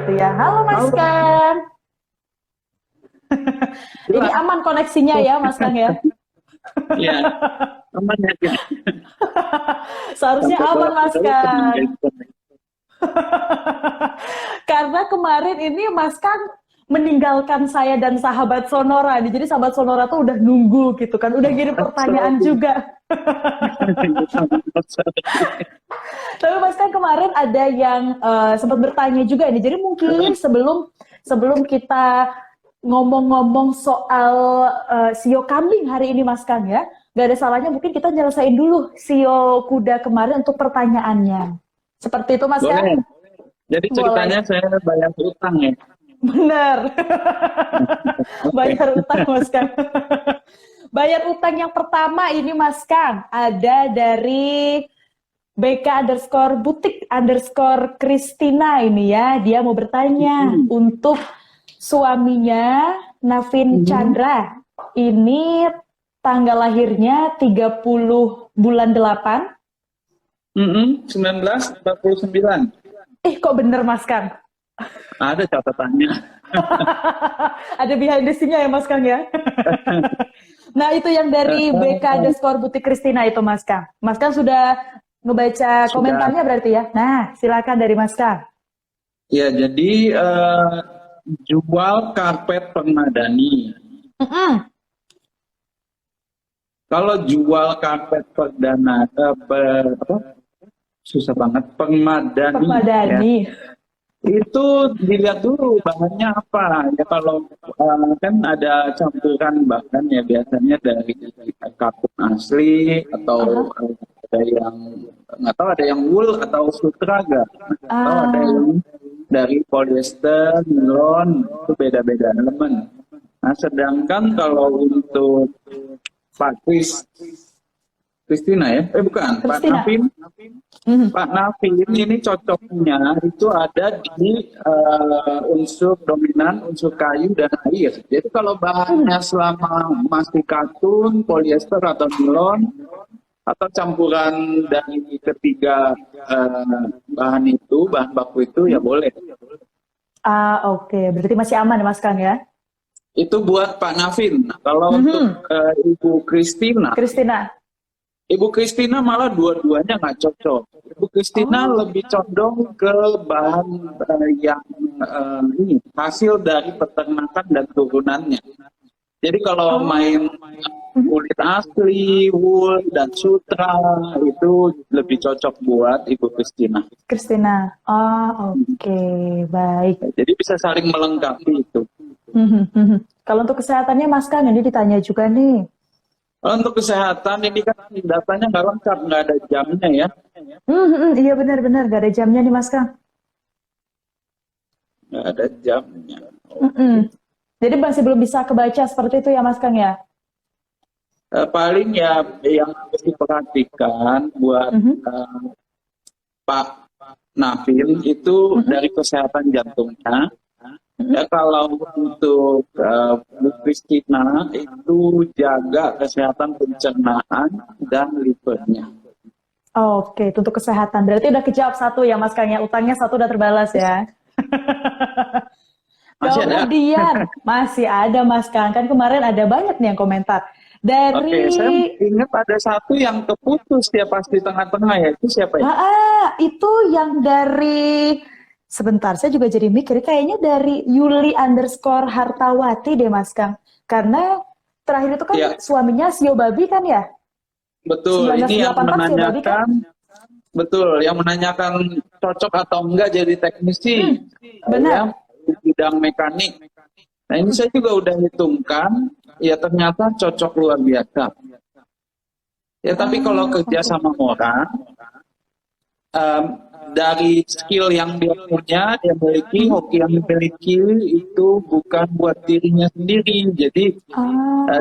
gitu ya. Halo Mas Halo. Kang. Ini Jelas. aman koneksinya ya Mas Kang ya. Iya, aman ya kita. Seharusnya Sampai aman Mas bolak-balik teman Kang. gitu. Karena kemarin ini Mas Kang meninggalkan saya dan sahabat Sonora nih. Jadi sahabat Sonora tuh udah nunggu gitu kan. Udah kirim pertanyaan Sorry. juga. Tapi Mas Kang kemarin ada yang sempat bertanya juga nih. Jadi mungkin sebelum kita ngomong-ngomong soal sio kambing hari ini Mas Kang ya, nggak ada salahnya mungkin kita nyelesain dulu sio kuda kemarin untuk pertanyaannya. Seperti itu Mas Kang? Boleh. Jadi ceritanya saya bayar utang ya. Bener. Oke. Bayar utang Mas Kang. Bayar utang yang pertama ini Mas Kang ada dari BK_butik_Kristina ini ya. Dia mau bertanya untuk suaminya Navin Chandra. Ini tanggal lahirnya 30 bulan 8. 1949. Kok bener Mas Kang? Ada catatannya. Ada behind the scene-nya ya Mas Kang ya. Nah itu yang dari BK_butik Kristina itu Mas Kang. Mas Kang sudah ngebaca Sudah. komentarnya berarti ya. Nah silakan dari Mas Kang. Ya, jadi jual karpet permadani. Kalau jual karpet susah banget permadani. Ya. Itu dilihat dulu bahannya apa ya. Kalau kan ada campuran bahan ya, biasanya dari kapur asli atau ada yang nggak tahu, ada yang wool atau sutraga, atau ada yang dari polyester, nilon, itu beda-beda elemen. Nah sedangkan kalau untuk Pak Kristina ya, bukan, Kristina. Pak Navin. Pak Navin ini cocoknya itu ada di unsur dominan, unsur kayu dan air. Jadi kalau bahannya selama masih katun, polyester atau nilon, atau campuran dari ketiga bahan baku itu ya boleh. Oke. Berarti masih aman ya Mas Kang ya? Itu buat Pak Navin. Kalau untuk Ibu Kristina. Ibu Kristina malah dua-duanya nggak cocok. Ibu Kristina lebih condong ke bahan yang hasil dari peternakan dan turunannya. Jadi kalau main kulit asli, wool, dan sutra, itu lebih cocok buat Ibu Kristina. Oke. Baik. Jadi bisa saling melengkapi itu. Kalau untuk kesehatannya Mas Kang, ini ditanya juga nih. Untuk kesehatan ini kan datanya nggak lengkap, nggak ada jamnya ya. Iya benar-benar nggak ada jamnya nih Mas Kang. Nggak ada jamnya. Jadi masih belum bisa kebaca seperti itu ya Mas Kang ya? Paling ya yang harus diperhatikan buat Pak Navin itu dari kesehatan jantungnya. Ya kalau untuk Bu Kristina itu jaga kesehatan pencernaan dan livernya. Oke, itu untuk kesehatan. Berarti udah kejawab satu ya Mas Kang ya, utangnya satu udah terbalas ya. Masih ada? Kemudian masih ada Mas Kang, kan kemarin ada banyak nih yang komentar. Oke, saya ingat ada satu yang keputus dia pas di tengah-tengah ya, itu siapa ya? Itu yang dari... Sebentar, saya juga jadi mikir, kayaknya dari Yuli_Hartawati deh Mas Kang. Karena terakhir itu kan suaminya Sio Babi kan ya? Betul, ini yang menanyakan, yang menanyakan cocok atau enggak jadi teknisi. Benar. Di bidang mekanik. Nah ini saya juga udah hitungkan, ya ternyata cocok luar biasa. Ya tapi kalau kerja sama orang, dari skill yang dia punya, dia miliki, hoki yang dimiliki itu bukan buat dirinya sendiri. Jadi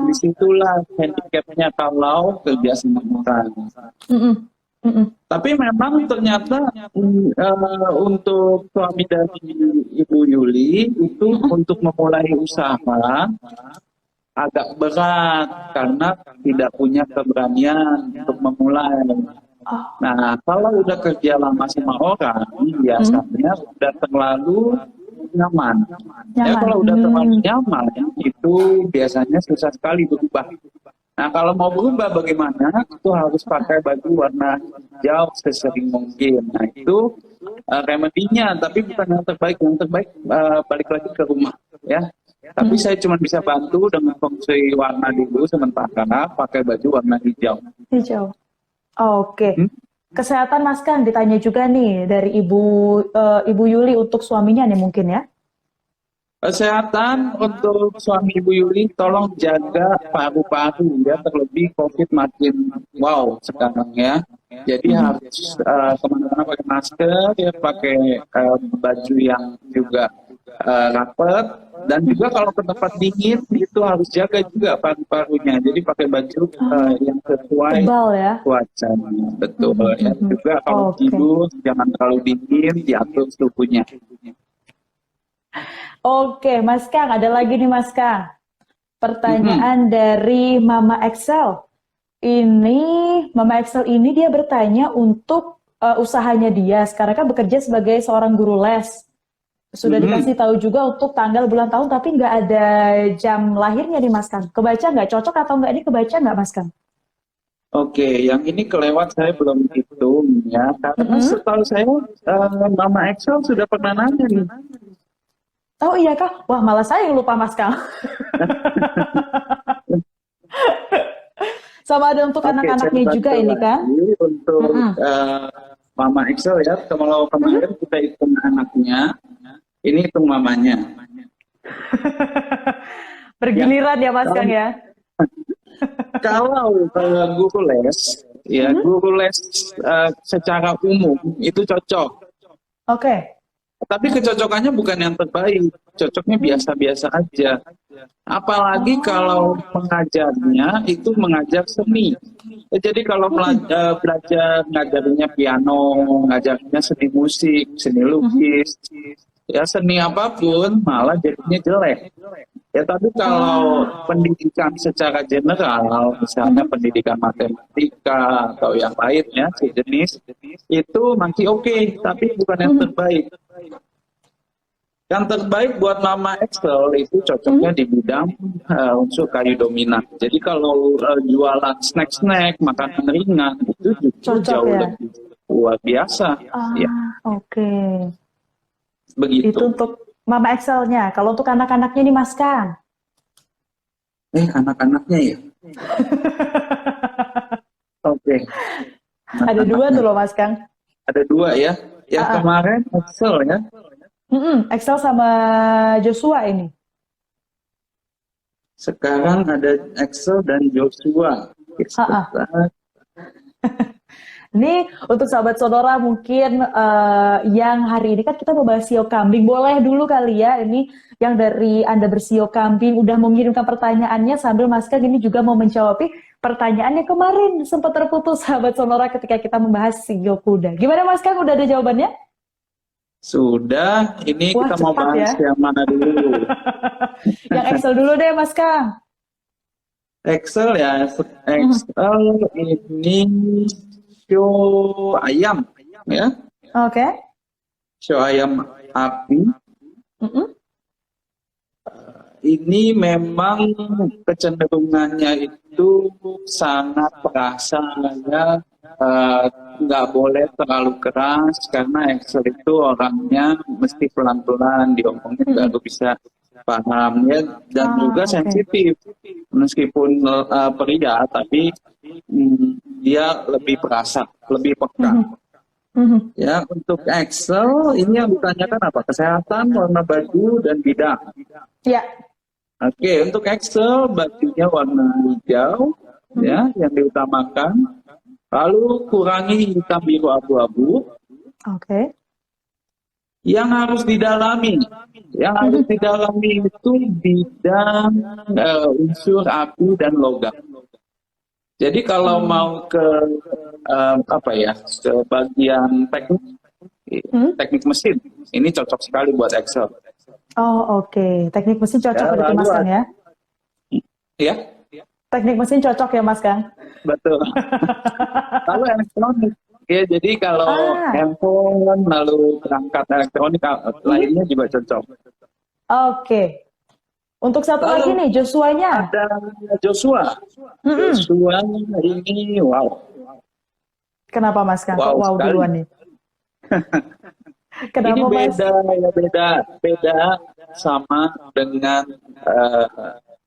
disitulah handicapnya kalau kerja sama orang. Tapi memang ternyata untuk suami dari Ibu Yuli itu untuk memulai usaha agak berat karena tidak punya keberanian untuk memulai. Nah, kalau udah kerja lama sama orang, biasanya udah terlalu nyaman. Ya Nyaman. kalau udah terlalu nyaman itu biasanya susah sekali berubah. Nah kalau mau berubah bagaimana? Itu harus pakai baju warna hijau sesering mungkin. Nah itu remedinya, tapi bukan yang terbaik. Yang terbaik balik lagi ke rumah, ya. Tapi saya cuma bisa bantu dengan fungsi warna dulu sementara pakai baju warna hijau. Hijau. Oke. Hmm? Kesehatan Mas Kang ditanya juga nih dari Ibu Yuli untuk suaminya nih mungkin ya. Kesehatan untuk suami Ibu Yuli, tolong jaga paru-paru ya, terlebih COVID makin wow sekarang ya. Jadi harus kemana-mana pakai masker, ya pakai baju yang juga rapet, dan juga kalau ke tempat dingin itu harus jaga juga paru-parunya. Jadi pakai baju yang sesuai Tebal ya. cuacanya, betul ya. Juga kalau tidur jangan terlalu dingin, diatur suhunya. Oke, Mas Kang, ada lagi nih Mas Kang. Pertanyaan dari Mama Excel. Mama Excel ini dia bertanya untuk usahanya dia. Sekarang kan bekerja sebagai seorang guru les. Sudah dikasih tahu juga untuk tanggal, bulan, tahun, tapi nggak ada jam lahirnya nih Mas Kang. Kebaca nggak? Cocok atau nggak? Ini kebaca nggak Mas Kang? Oke, yang ini kelewat saya belum hitung ya. Karena setahu saya Mama Excel sudah pernah nanya nih. Oh iya kah? Wah malah saya yang lupa Mas Kang. Sama ada untuk anak-anaknya juga ini kan? Untuk Mama Excel ya, kalau kemarin kita hitung anaknya, ini hitung mamanya. Bergiliran ya Mas Kang ya? Kalau guru les, ya guru les secara umum itu cocok. Oke. Tapi kecocokannya bukan yang terbaik, cocoknya biasa-biasa aja. Apalagi kalau mengajarnya itu mengajar seni. Jadi kalau belajar ngajarnya piano, ngajarnya seni musik, seni lukis, ya seni apapun malah jadinya jelek. Ya tapi kalau pendidikan secara general, misalnya pendidikan matematika atau yang lainnya sejenis, itu masih oke, tapi bukan yang terbaik. Yang terbaik buat Mama Excel itu cocoknya di bidang unsur kayu dominan. Jadi kalau jualan snack-snack, makanan ringan, itu justru jauh lebih luar biasa. Ya. Oke. Begitu. Itu untuk Mama Excel-nya. Kalau untuk anak-anaknya nih Mas Kang. Anak-anaknya ya? Oke. Ada dua tuh loh Mas Kang. Ada dua ya. Yang kemarin Excel ya. Excel sama Joshua ini. Sekarang ada Excel dan Joshua. Ini untuk sahabat Sonora mungkin yang hari ini kan kita mau bahas sio kambing. Boleh dulu kali ya ini yang dari Anda bersio kambing udah mengirimkan pertanyaannya sambil Mas Kang ini juga mau menjawab pertanyaannya kemarin sempat terputus sahabat Sonora ketika kita membahas sio kuda. Gimana Mas Kang? Udah ada jawabannya? Sudah, ini kita mau bahas yang mana dulu? Yang Excel dulu deh Mas Kang. Excel ya, Excel ini show ayam ya. Oke. Show ayam api. Ini memang kecenderungannya itu sangat terasa ya. Nggak boleh terlalu keras karena Excel itu orangnya mesti pelan-pelan diomongin baru bisa paham ya, dan juga sensitif meskipun pria tapi dia lebih perasa, lebih peka. Ya, untuk Excel ini yang ditanyakan apa? Kesehatan, warna baju, dan bidang. Ya. Oke, untuk Excel bajunya warna hijau ya yang diutamakan. Lalu kurangi hitam biru abu-abu. Oke. Yang harus didalami itu bidang unsur api dan logam. Jadi kalau mau ke ke bagian teknik mesin, ini cocok sekali buat Excel. Oh oke. Teknik mesin cocok berarti Mas Kang ya? Ya. Teknik mesin cocok ya Mas Kang? Betul. Lalu elektronik. Ya, jadi kalau handphone lalu perangkat elektronik lainnya juga cocok. Oke. Untuk satu Lalu lagi nih, Joshua-nya. ada Joshua. Joshua ini wow. Kenapa Mas Kang? Wow Wow sekali. duluan nih. Kenapa Ini Mas? beda sama dengan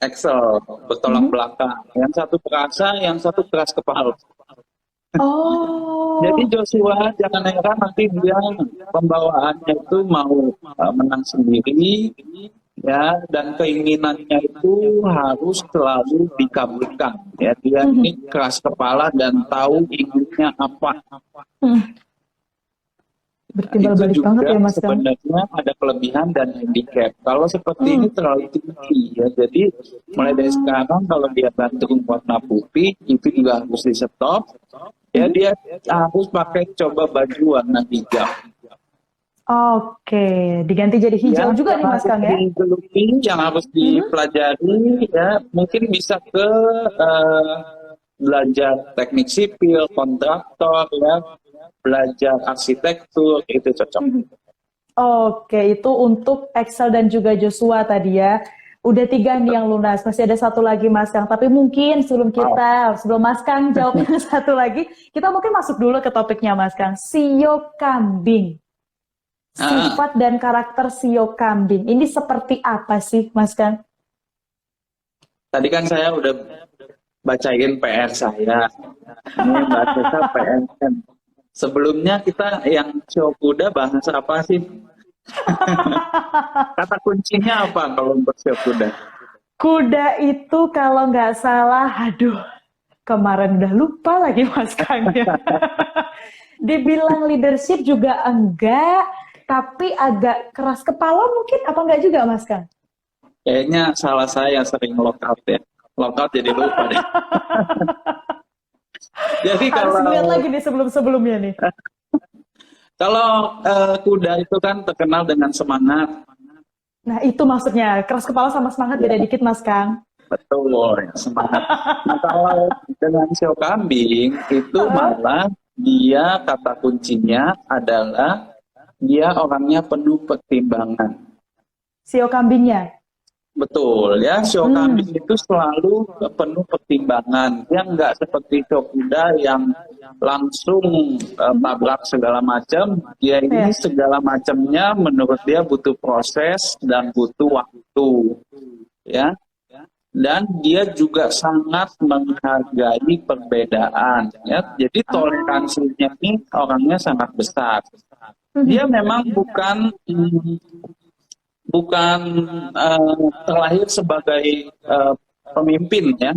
Excel bertolak belakang. Yang satu perasa, yang satu keras kepala. Oh. Jadi Joshua jangan heran nanti dia pembawaannya itu mau menang sendiri, ya, dan keinginannya itu harus selalu dikabulkan. Ya, dia ini keras kepala dan tahu inginnya apa. Bertimbal Itu balik juga banget ya Mas Kang. sebenarnya ada kelebihan dan handicap. Kalau seperti ini terlalu tinggi, ya. Jadi mulai dari sekarang kalau dia gandrung warna putih itu juga harus di stop. Ya, dia harus pakai coba baju warna hijau. Oke, diganti jadi hijau Ya, juga nih Mas Kang ya. yang harus dipelajari, ya mungkin bisa ke belajar teknik sipil, kontraktor, ya, belajar arsitektur, itu cocok. Oke, itu untuk Excel dan juga Joshua tadi ya. Udah 3 nih yang lunas, masih ada satu lagi Mas Kang. Tapi mungkin sebelum Mas Kang jawab yang satu lagi, kita mungkin masuk dulu ke topiknya Mas Kang. Sio kambing. Sifat dan karakter sio kambing. Ini seperti apa sih Mas Kang? Tadi kan saya udah bacain PR saya. Ini bahasa PNN. Sebelumnya kita yang sio kuda bahasa apa sih? Kata kuncinya apa kalau untuk sio kuda? Kuda itu kalau nggak salah, aduh, kemarin udah lupa lagi Mas Kang ya. Dibilang leadership juga enggak, tapi agak keras kepala mungkin, apa enggak juga Mas Kang? Kayaknya salah saya sering lockout ya. Lockout jadi lupa deh. Jadi Harus kalau lihat lagi nih sebelum-sebelumnya nih. Kalau kuda itu kan terkenal dengan semangat. Nah itu maksudnya, keras kepala sama semangat beda dikit Mas Kang. Betul, ya, semangat. Nah, kalau dengan sio kambing itu malah dia kata kuncinya adalah dia orangnya penuh pertimbangan. Sio kambingnya? Betul ya, sio kambing itu selalu penuh pertimbangan. Dia nggak seperti sio kuda yang langsung tabrak segala macam. Dia ini segala macamnya menurut dia butuh proses dan butuh waktu, ya. Dan dia juga sangat menghargai perbedaan, ya. Jadi toleransinya ini orangnya sangat besar. Dia memang bukan terlahir sebagai pemimpin, ya.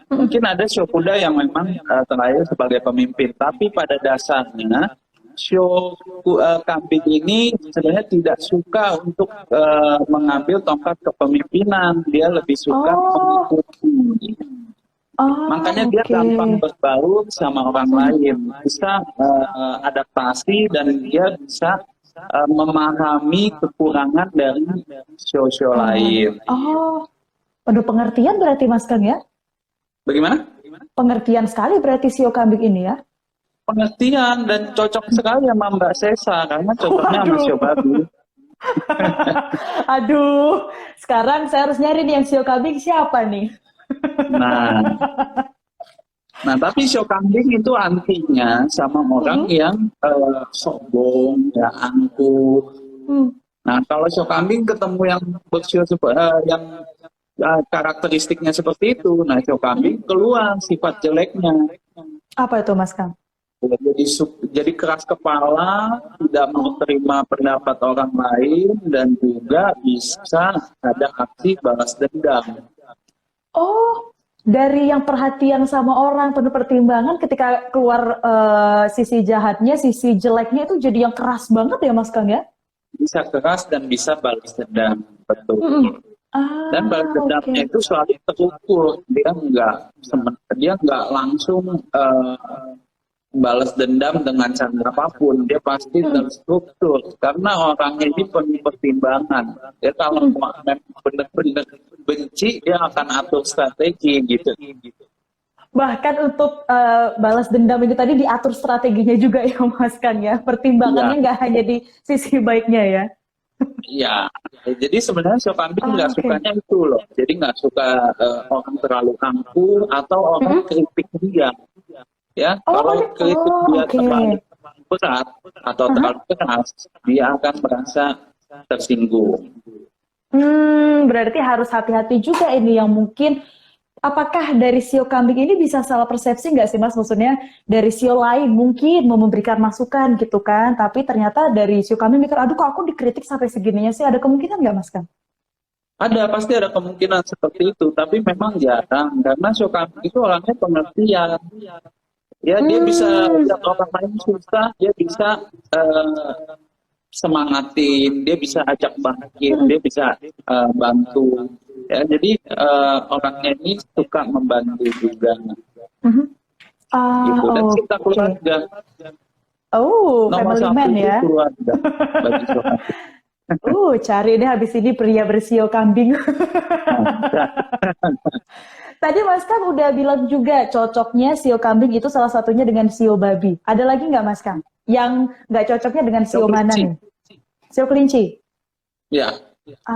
Mungkin ada sio kuda yang memang terlahir sebagai pemimpin, tapi pada dasarnya sio kambing ini sebenarnya tidak suka untuk mengambil tongkat kepemimpinan. Dia lebih suka mengikuti. Makanya dia gampang berbaur sama orang lain, bisa adaptasi dan dia bisa memahami kekurangan dari sio-sio lain. Aduh, pengertian berarti Mas Kang ya? Bagaimana? Pengertian sekali berarti sio kambing ini ya? Pengertian dan cocok sekali sama Mbak Sesa karena cocoknya sama sio babi. Aduh, sekarang saya harus nyari nih yang sio kambing siapa nih? Nah, tapi sio kambing itu antinya sama orang yang sombong, ya, angkuh. Nah, kalau sio kambing ketemu yang bersio yang karakteristiknya seperti itu, nah sio kambing keluar sifat jeleknya. Apa itu Mas Kang? Jadi keras kepala, tidak mau terima pendapat orang lain, dan juga bisa ada aksi balas dendam. Oh, dari yang perhatian sama orang, penuh pertimbangan, ketika keluar sisi jahatnya, sisi jeleknya itu jadi yang keras banget ya Mas Kang ya? Bisa keras dan bisa balas dendam, betul. Dan balas dendamnya itu selalu terukur, dia nggak langsung balas dendam dengan cara apapun, dia pasti terstruktur karena orangnya ini penuh pertimbangan. Dia kalau memang benar-benar benci, dia akan atur strategi gitu. Bahkan untuk balas dendam itu tadi diatur strateginya juga ya Mas Kang ya. Iya, Pertimbangannya nggak hanya di sisi baiknya ya. iya. Jadi sebenarnya show kambing Oh, nggak oke. sukanya itu loh. Jadi nggak suka orang terlalu angkuh atau orang Mm-mm. kritik dia. Ya, Oh, kalau kritik dia oke. terlalu berat atau Aha. terlalu keras, dia akan merasa tersinggung. Berarti harus hati-hati juga ini yang mungkin apakah dari sio kambing ini bisa salah persepsi nggak sih Mas? Maksudnya dari sio lain mungkin mau memberikan masukan gitu kan, tapi ternyata dari sio kambing mikir, aduh kok aku dikritik sampai segininya sih, ada kemungkinan nggak Mas Kang? Ada, pasti ada kemungkinan seperti itu, tapi memang jarang karena show kambing itu orangnya pengertian. Ya, dia bisa Hmm, lihat orang lain susah, dia bisa semangatin, dia bisa ajak bangkit, mm-mm, dia bisa bantu. Ya, jadi orangnya ini suka membantu juga, mhm. Ah, gitu. Dan cinta oke. keluarga, Oh, nomor family satu man itu ya. keluarga bagi seorang. Cari deh habis ini pria bersio kambing. Tadi Mas Kang udah bilang juga cocoknya sio kambing itu salah satunya dengan sio babi. Ada lagi nggak Mas Kang? Yang nggak cocoknya dengan Yang sio mana kelinci, nih? Sio kelinci. ya.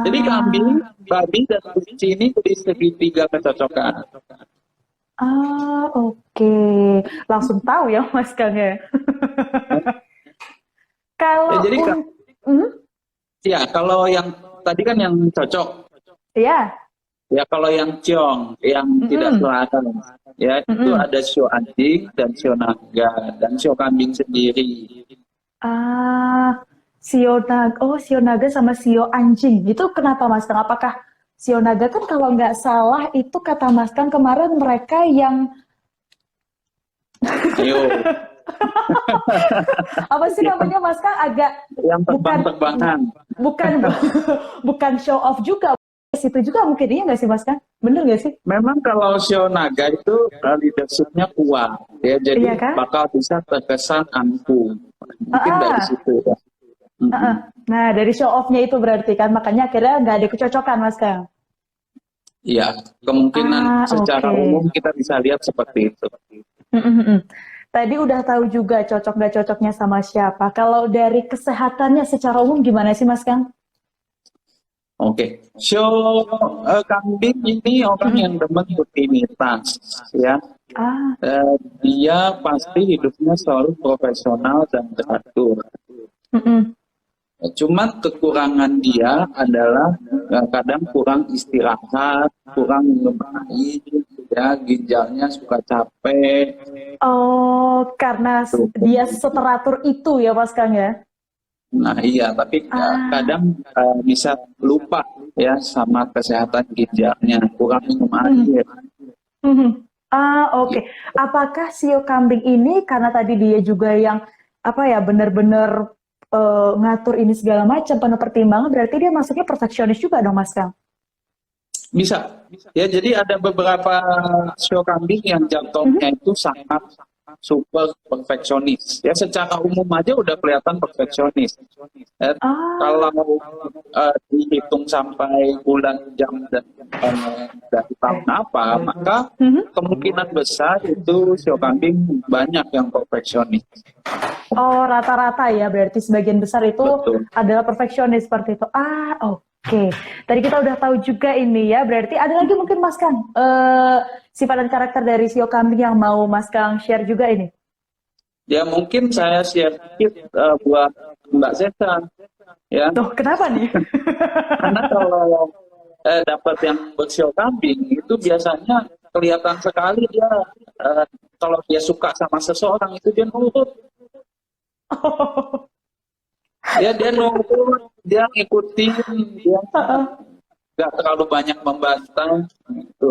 Jadi Ah, kambing, babi, dan kelinci ini dari segitiga kecocokan. oke. Langsung tahu ya Mas Kang ya. Ya, Kalau jadi hmm, ya kalau yang tadi kan yang cocok. ya, Ya, kalau yang ciong, yang tidak mm-mm, selatan, ya itu mm-mm. ada sio anjing dan sio naga dan sio kambing sendiri. Ah, sio naga. Oh, sio naga sama sio anjing. Itu kenapa Mas Kang? Apakah sio naga kan kalau nggak salah itu kata Mas Kang kemarin mereka yang Ayo, apa sih yang, namanya Mas Kang agak yang bukan terbang-terbangan. bukan bukan show off juga. Situ juga mungkin iya nggak sih Mas Kang? Bener nggak sih? Memang kalau sio naga itu leadershipnya kuat, ya Iya jadi kan? bakal bisa terkesan angkuh. Mungkin dari Ah, situ ya. ah, ah. Mm-mm. Nah, dari show off-nya itu berarti kan makanya akhirnya nggak ada kecocokan Mas Kang. Iya, kemungkinan secara Oke. umum kita bisa lihat seperti itu. Mm, mm, mm. Tadi udah tahu juga cocok nggak cocoknya sama siapa. Kalau dari kesehatannya secara umum gimana sih Mas Kang? Oke, show kambing ini orang yang Mm-mm. demen rutinitas, ya. Ah, Dia pasti hidupnya selalu profesional dan teratur. mm-mm. Cuman kekurangan dia adalah kadang kurang istirahat, kurang minum air, ya, ginjalnya suka capek. Oh, karena Tuh. dia seteratur itu ya Mas Kang ya? Nah iya, tapi Ah, kadang bisa lupa ya sama kesehatan ginjalnya, kurang minum mm, air. mhm. Oke. Apakah sio kambing ini karena tadi dia juga yang apa ya benar-benar ngatur ini segala macam penuh pertimbangan berarti dia masuknya perfeksionis juga dong Mas Kang? Bisa. Ya, jadi ada beberapa show kambing yang jantungnya Mhm. itu sangat super perfeksionis. Ya, secara umum aja udah kelihatan perfeksionis. Ya, Ah, kalau dihitung sampai bulan, jam, dan dari tahun apa, maka mhm. kemungkinan besar itu show kambing banyak yang perfeksionis. Oh, rata-rata ya, berarti sebagian besar itu Betul. adalah perfeksionis seperti itu. Oke. Tadi kita udah tahu juga ini ya, berarti ada lagi mungkin Mas Kang, sifat dan karakter dari sio kambing yang mau Mas Kang share juga ini. Ya, mungkin saya share sedikit buat Mbak Zeta. Ya, Tuh, kenapa nih? karena kalau dapat yang bersio kambing itu biasanya kelihatan sekali dia kalau dia suka sama seseorang itu dia nurut, dia nurut, dia ngikutin, dia nggak terlalu banyak membantah gitu.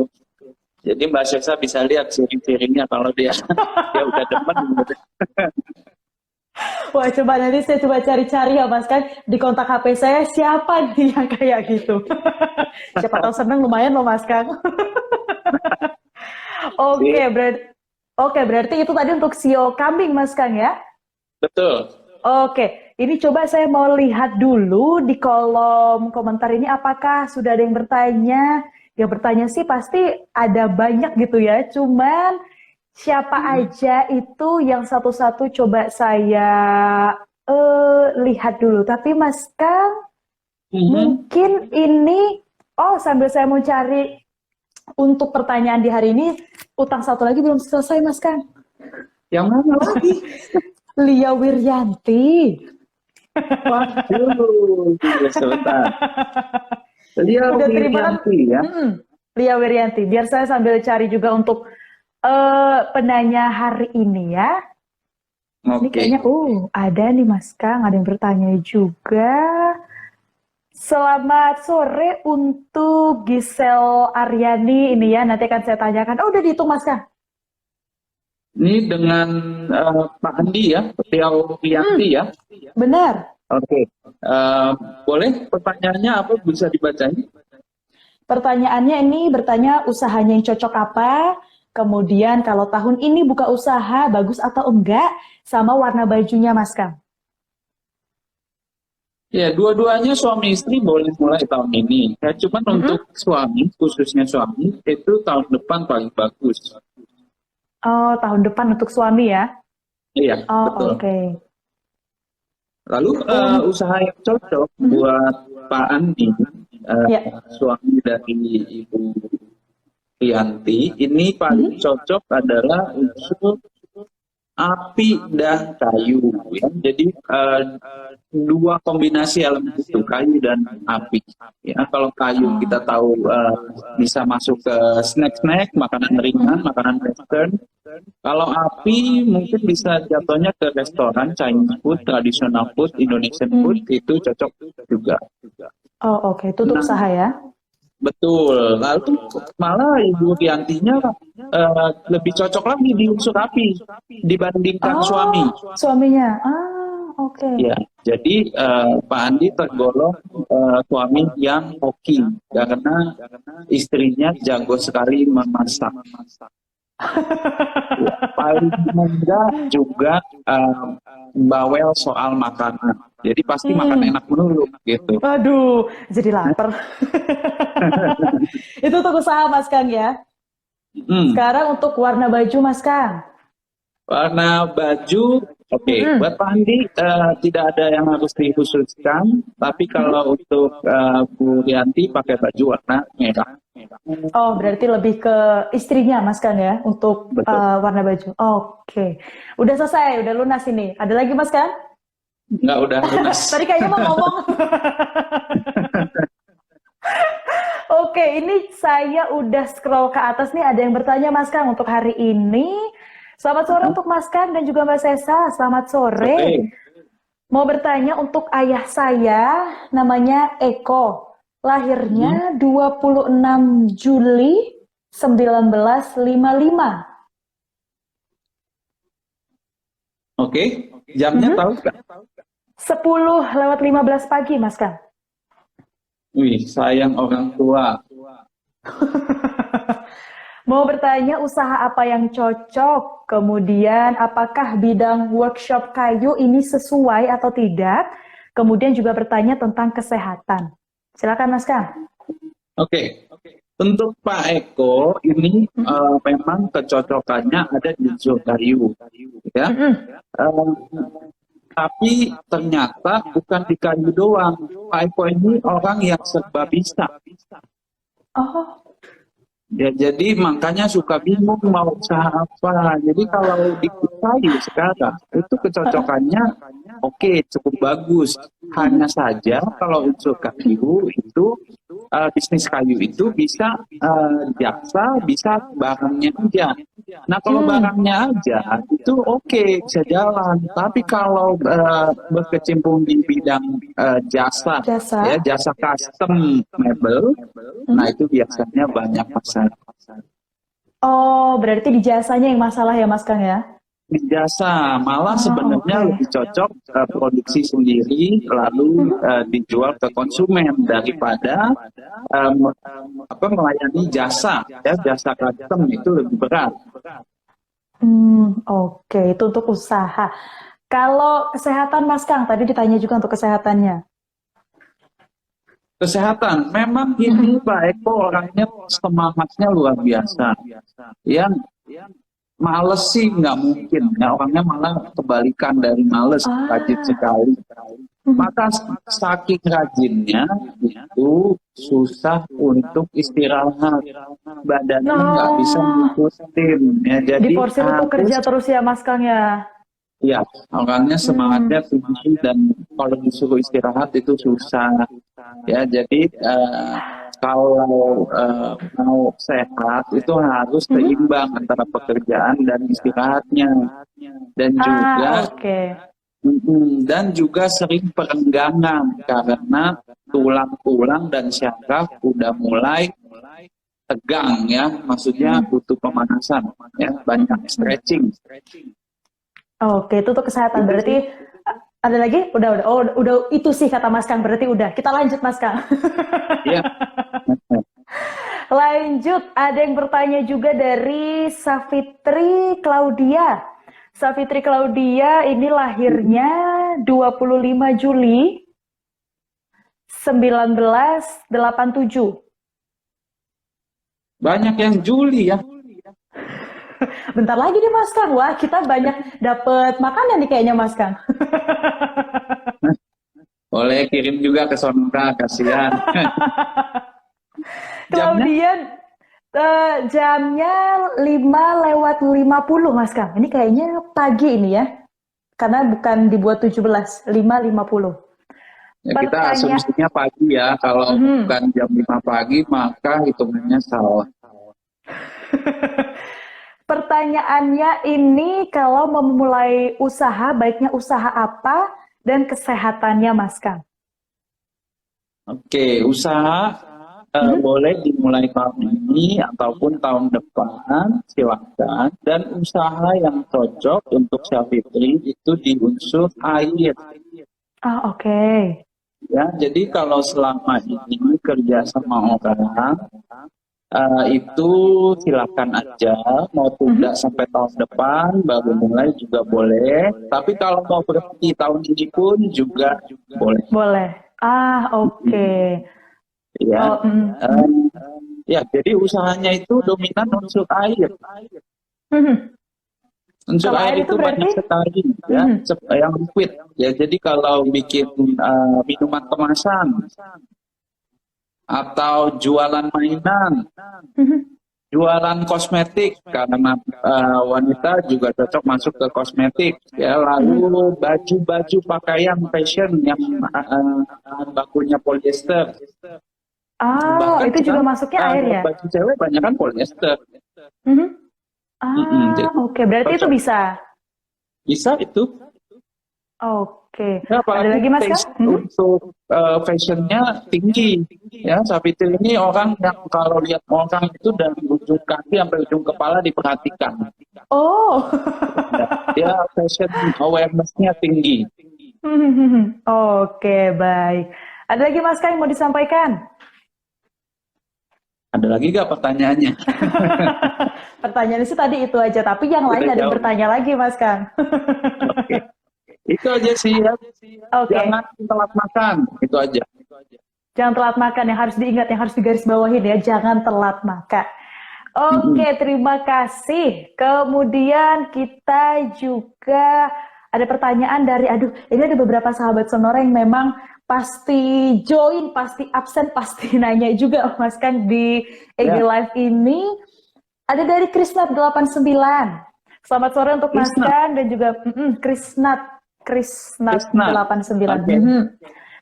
Jadi Mbak Sesa bisa lihat ciri-cirinya kalau dia dia udah demen gitu. Wah, coba nanti saya coba cari-cari ya Mas Kang di kontak HP saya siapa nih yang kayak gitu. Siapa tahu seneng lumayan loh Mas Kang. Oke, Sip, berarti itu tadi untuk sio kambing Mas Kang ya. betul. Oke, ini coba saya mau lihat dulu di kolom komentar ini apakah sudah ada yang bertanya. Yang bertanya sih pasti ada banyak gitu ya. Cuman siapa aja itu yang satu-satu coba saya lihat dulu. Tapi Mas Kang, mungkin ini, sambil saya mau cari untuk pertanyaan di hari ini, utang satu lagi belum selesai Mas Kang. Yang mana lagi? Lia Wiryanti. Waduh, sebentar. Lia Udah terima kan? Wiryanti ya. Lia Wiryanti. Biar saya sambil cari juga untuk penanya hari ini ya. Ini kayaknya, ada nih Mas Kang, ada yang bertanya juga. Selamat sore untuk Giselle Aryani ini ya, nanti akan saya tanyakan. Udah dihitung Mas Kang? Ini dengan Pak Andi ya, Lia Wiryanti ya. Benar. Oke. Boleh pertanyaannya apa, bisa dibacain? Pertanyaannya ini bertanya usahanya yang cocok apa, kemudian kalau tahun ini buka usaha bagus atau enggak, sama warna bajunya Mas Kang. Ya, dua-duanya suami istri boleh mulai tahun ini. Ya, cuman untuk suami, khususnya suami, itu tahun depan paling bagus. Oh, tahun depan untuk suami ya? Iya, betul. Oke. Lalu usaha yang cocok buat Pak Andi, suami dari Ibu Rianti, ini paling cocok adalah untuk api dan kayu ya. Jadi dua kombinasi elemen itu, kayu dan api ya. Kalau kayu kita tahu bisa masuk ke snack-snack, makanan ringan, makanan western. Kalau api mungkin bisa jatuhnya ke restoran, Chinese food, traditional food, Indonesian food, itu cocok juga. Oke. Itu untuk usaha ya? Betul. Lalu malah Ibu Riantinya lebih cocok lagi di unsur api dibandingkan suami. Suaminya. Oke. Ya, jadi Pak Andi tergolong suami yang hoki karena istrinya jago sekali memasak. Paling enggak juga bawel soal makanan. Jadi pasti makan enak melulu gitu. Waduh, jadi lapar. Itu untuk usaha Mas Kang ya. Sekarang untuk warna baju Mas Kang. Warna baju, oke. Buat Pak Andi tidak ada yang harus dikhususkan. Tapi kalau untuk Bu Rianti pakai baju warna merah. Berarti lebih ke istrinya Mas Kang ya untuk warna baju. Oke. Udah selesai, udah lunas ini. Ada lagi Mas Kang? Enggak, udah lunas. Tadi kayaknya mau ngomong. Oke, ini saya udah scroll ke atas nih, ada yang bertanya Mas Kang untuk hari ini. Selamat sore untuk Mas Kang dan juga Mbak Sesa. Selamat sore. Mau bertanya untuk ayah saya, namanya Eko. Lahirnya 26 Juli 1955. Oke, jamnya tahu nggak? 10:15 pagi, Mas Kang. Wih, sayang orang tua. Mau bertanya usaha apa yang cocok, kemudian apakah bidang workshop kayu ini sesuai atau tidak, kemudian juga bertanya tentang kesehatan. Silakan Mas Kang. Oke. Untuk Pak Eko ini memang kecocokannya ada di unsur kayu, ya. Tapi ternyata bukan di kayu doang. Pak Eko ini orang yang serba bisa. Ya, jadi makanya suka bingung mau usaha apa. Jadi kalau di kayu sekarang itu kecocokannya cukup bagus. Hanya saja kalau unsur kayu itu bisnis kayu itu bisa jasa, bisa barangnya aja. Nah kalau barangnya aja itu bisa jalan. Tapi kalau berkecimpung di bidang jasa, ya jasa custom mebel, nah itu biasanya banyak pasar. Berarti di jasanya yang masalah ya Mas Kang ya? Di jasa malah sebenarnya lebih cocok produksi sendiri lalu dijual ke konsumen daripada melayani jasa, ya jasa custom itu lebih berat. Itu untuk usaha. Kalau kesehatan Mas Kang, tadi ditanya juga untuk kesehatannya. Kesehatan, memang ini Pak Eko orangnya semangatnya luar biasa. Yang males sih nggak mungkin ya, orangnya malah kebalikan dari males, rajin Ah. sekali. Maka saking rajinnya itu susah untuk istirahat, badannya nggak bisa Nah, ngikutin ya, jadi diforsir untuk harus kerja terus ya Mas Kang ya. ya orangnya Hmm. semangatnya tinggi dan kalau disuruh istirahat itu susah ya. Jadi kalau mau sehat itu harus Mhm. seimbang antara pekerjaan dan istirahatnya, dan Ah, juga oke. dan juga sering perenggangan karena tulang-tulang dan syaraf udah mulai tegang ya, maksudnya Mhm. butuh pemanasan ya, banyak Mhm. Mhm. stretching Oke, itu tuh kesehatan. itu sih Berarti ada lagi? Udah. Oh, udah itu sih kata Mas Kang. Berarti udah. Kita lanjut Mas Kang. ya. Lanjut, ada yang bertanya juga dari Safitri Claudia. Safitri Claudia ini lahirnya 25 Juli 1987. Banyak yang Juli ya. Bentar lagi nih Mas Kang. Wah, kita banyak dapat makanan nih kayaknya Mas Kang. Boleh kirim juga ke Sonora, kasihan. Jamnya Claudia jamnya 5:50 Mas Kang. Ini kayaknya pagi ini ya. Karena bukan dibuat 17, 5:50. ya, kita Pertanyaan. asumsinya pagi ya. Kalau bukan jam 5 pagi maka hitungannya salah. Pertanyaannya ini kalau mau memulai usaha, baiknya usaha apa dan kesehatannya Mas Kang? Oke, usaha Mhm. boleh dimulai tahun ini ataupun tahun depan, silakan. Dan usaha yang cocok untuk Syafitri itu di unsur air. Ah, oke. Ya, jadi kalau selama ini kerja sama orang, itu silakan aja, mau tunda Mhm. sampai tahun depan baru mulai juga boleh. Tapi kalau mau berhenti tahun ini pun juga boleh. Boleh. Ah, oke. Ya, Oh, Eh, ya. Jadi usahanya itu dominan unsur air. Mhm. Unsur Kalau air air itu itu berarti? banyak sekali ya, Mhm. yang liquid. Ya, jadi kalau bikin minuman kemasan atau jualan mainan, Mhm. jualan kosmetik karena wanita juga cocok masuk ke kosmetik ya, Mhm. lalu baju-baju pakaian fashion yang bahan bakunya polyester, Ah, bahkan itu juga sekarang masuknya air ya? baju cewek banyak kan polyester. Mhm. Ah, Jadi oke. Berarti itu cocok, bisa. bisa itu Oke. ya, Ada apalagi lagi Mas Kang? taste Mhm. untuk fashionnya tinggi ya. Sapitil ini orang yang kalau lihat orang itu dari ujung kaki sampai ujung kepala diperhatikan Oh. ya, dia fashion awareness-nya tinggi. Oke, baik. Ada lagi Mas Kang yang mau disampaikan? Ada lagi gak pertanyaannya? Pertanyaan sih tadi itu aja, tapi yang lain Udah ada yang jauh. bertanya lagi, Mas Kang. Oke. Itu aja sih ya. Jangan Oke, telat makan. Itu aja. jangan telat makan, yang harus diingat, yang harus digarisbawahin ya, jangan telat makan. Mm-mm. Oke, terima kasih. Kemudian kita juga ada pertanyaan dari, aduh, ini ada beberapa sahabat Sonora yang memang pasti join, pasti absen, pasti nanya juga, Mas Kang, di EG Ya, Live ini. Ada dari Krisnat 89. Selamat sore untuk Mas Krishna. Kang dan juga Krisnat Krishna. 89. Oke.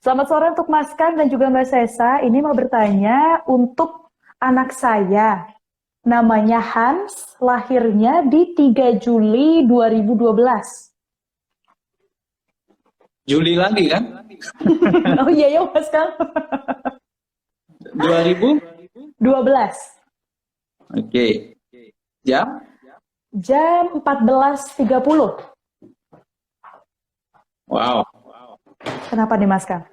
Selamat sore untuk Mas Kang dan juga Mbak Sesa. Ini mau bertanya untuk anak saya. Namanya Hans, lahirnya di 3 Juli 2012. Juli lagi kan? Oh iya ya Mas Kang. 2000? 12. Oke. Jam? Jam 14.30. Wow. Kenapa nih Mas Kang?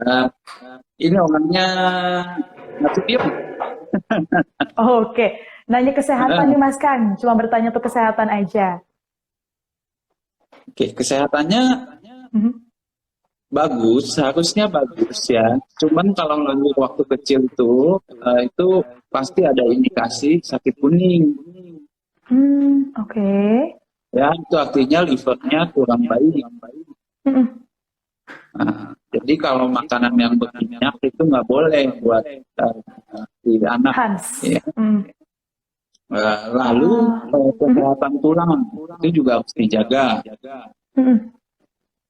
Eh, ini orangnya masih diem. Oke. Nanya kesehatan nih Mas Kang. Cuma bertanya untuk kesehatan aja. Oke, kesehatannya Mhm. bagus, harusnya bagus ya. Cuman kalau lalu waktu kecil itu pasti ada indikasi sakit kuning. Oke. Ya, itu artinya livernya kurang baik. Mm-mm. Nah, jadi kalau makanan yang berminyak itu nggak boleh buat si anak. Hans. Ya. Mm. Lalu Mhm. kesehatan tulang itu juga harus dijaga. Mm-mm.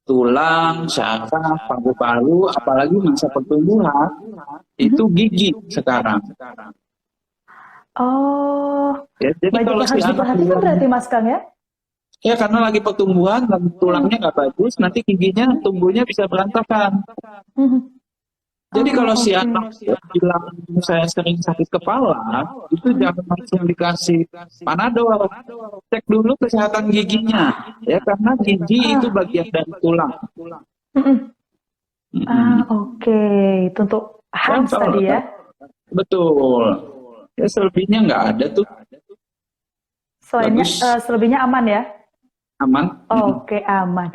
Tulang, syaraf, paru-paru, apalagi masa pertumbuhan itu Mhm. gigi sekarang. Oh, Ya, jadi banyak kalau yang si harus anak diperhatikan bilang, berarti Mas Kang ya? ya karena lagi pertumbuhan dan tulangnya nggak bagus, nanti giginya tumbuhnya bisa berantakan. Mhm. Jadi Oh, kalau si oke. anak bilang saya sering sakit kepala, itu Mhm. jangan langsung dikasih Panadol. Cek dulu kesehatan giginya, ya karena gigi itu Ah, bagian dari tulang. mhm. Mm-mm. Oke. Itu untuk Ya, Hans tadi ya. betul. Ya selebihnya nggak ada tuh, Selainnya, bagus, selebihnya aman ya? aman. Mm-mm. Oke, aman.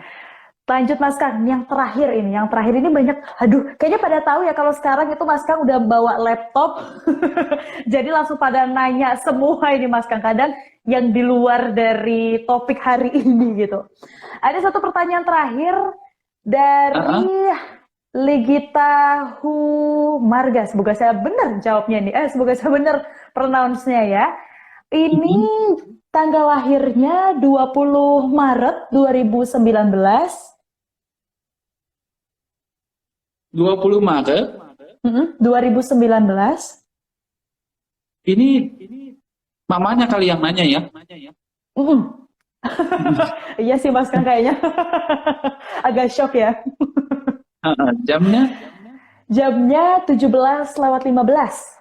Lanjut Mas Kang, yang terakhir ini banyak, aduh, kayaknya pada tahu ya kalau sekarang itu Mas Kang udah bawa laptop, jadi langsung pada nanya semua ini Mas Kang, kadang yang di luar dari topik hari ini gitu. Ada satu pertanyaan terakhir Ah, ah. dari Ligita Marga, semoga saya benar jawabnya nih, semoga saya benar pronounce-nya ya. Ini Mm-mm. tanggal lahirnya 20 Maret 2019. 20 Maret, 2019. ini mamanya kali yang nanya ya. Mm. Iya sih Mas Kang kayaknya. Agak shock ya. Jamnya, Jamnya 17:15.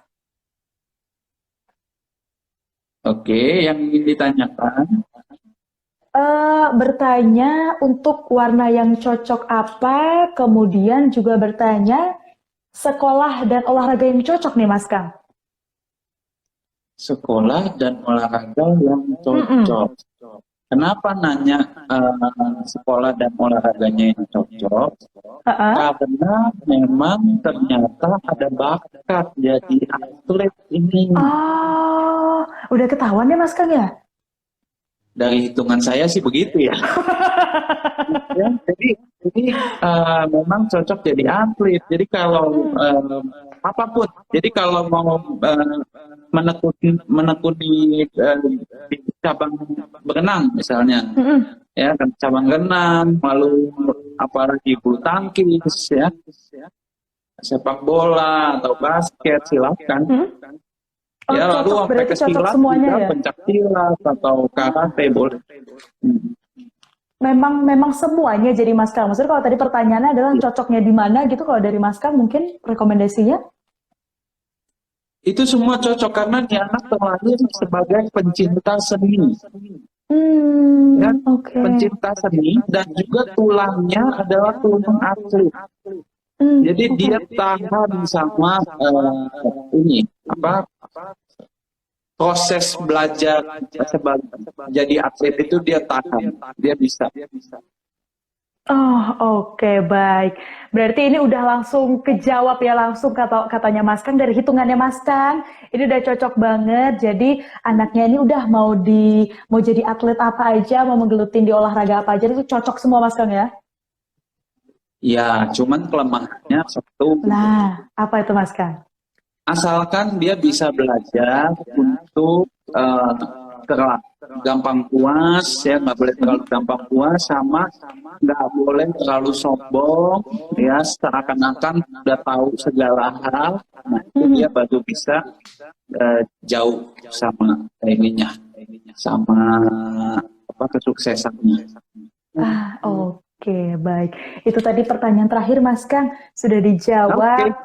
oke, yang ingin ditanyakan. Bertanya untuk warna yang cocok apa, kemudian juga bertanya sekolah dan olahraga yang cocok nih Mas Kang. Sekolah dan olahraga yang Mm-mm. cocok. Kenapa nanya sekolah dan olahraganya yang cocok? Uh-uh. Karena memang ternyata ada bakat jadi atlet ini. Oh, udah ketahuan ya Mas Kang ya? Dari hitungan saya sih begitu ya. Ya, jadi memang cocok jadi atlet. Jadi kalau apapun, jadi kalau mau menekuni di cabang berenang misalnya, Mm-mm. ya kan cabang renang, lalu apalagi bulu tangkis, ya sepak bola atau basket silakan. Mm-mm. Oh, Ya lalu cocok sampai berarti ke cocok silat semuanya juga ya? pencak silat atau karate boleh. Hmm. Memang semuanya jadi Mas Kang. Maksudnya kalau tadi pertanyaannya adalah cocoknya di mana gitu, kalau dari Mas Kang mungkin rekomendasinya? Itu semua cocok karena dia anak terlahir sebagai pencinta seni, ya Oke. pencinta seni dan juga tulangnya adalah tulang atlet. Jadi Oke. dia tahan sama ini apa proses belajar sebagai jadi atlet itu dia tahan, dia bisa. Oh, oke, baik. Berarti ini udah langsung kejawab ya, langsung katanya Mas Kang, dari hitungannya Mas Kang, ini udah cocok banget. Jadi anaknya ini udah mau jadi atlet apa aja, mau menggelutin di olahraga apa aja, itu cocok semua Mas Kang ya. Ya, cuman kelemahannya satu, Nah, apa itu Mas Kang? asalkan dia bisa belajar untuk terlalu gampang puas, ya nggak boleh terlalu gampang puas, sama nggak boleh terlalu sombong, ya seakan-akan udah tahu segala hal. Nah itu dia baru bisa jauh sama ininya, sama apa kesuksesannya. Oke, baik. Itu tadi pertanyaan terakhir Mas Kang, sudah Oke, dijawab.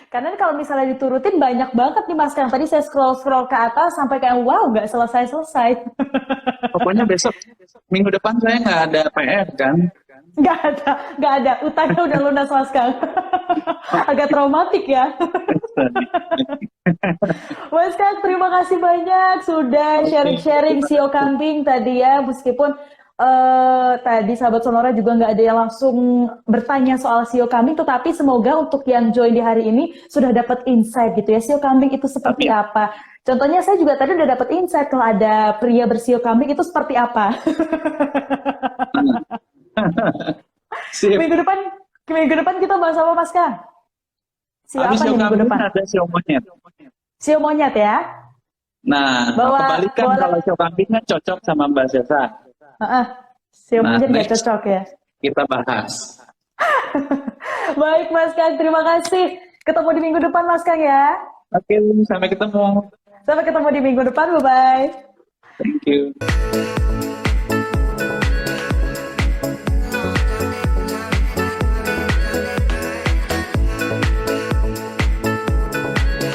Karena kalau misalnya diturutin banyak banget nih Mas Kang. Tadi saya scroll-scroll ke atas sampai kayak wow, nggak selesai-selesai. pokoknya besok minggu depan saya nggak ada PR kan. Nggak ada. Utangnya udah lunas Mas Kang. Agak traumatik ya. Mas Kang, terima kasih banyak sudah sharing-sharing sio kambing tadi ya. Meskipun tadi sahabat Sonora juga nggak ada yang langsung bertanya soal sio kambing, tetapi semoga untuk yang join di hari ini sudah dapat insight gitu ya, sio kambing itu seperti apa. Contohnya saya juga tadi udah dapat insight kalau ada pria bersio kambing itu seperti apa. Sip. Minggu depan kita bahas apa, Mas Kang? Sio Habis apa sio nih minggu kambing depan? ada sio monyet. Sio monyet ya. Nah, kebalikan kalau sio kambingnya cocok sama Mbak Sesa. Sio monyet nggak next cocok ya. kita bahas. Baik Mas Kang, terima kasih. Ketemu di minggu depan Mas Kang ya. Oke, sampai ketemu. Sampai ketemu di minggu depan, bye-bye. Thank you.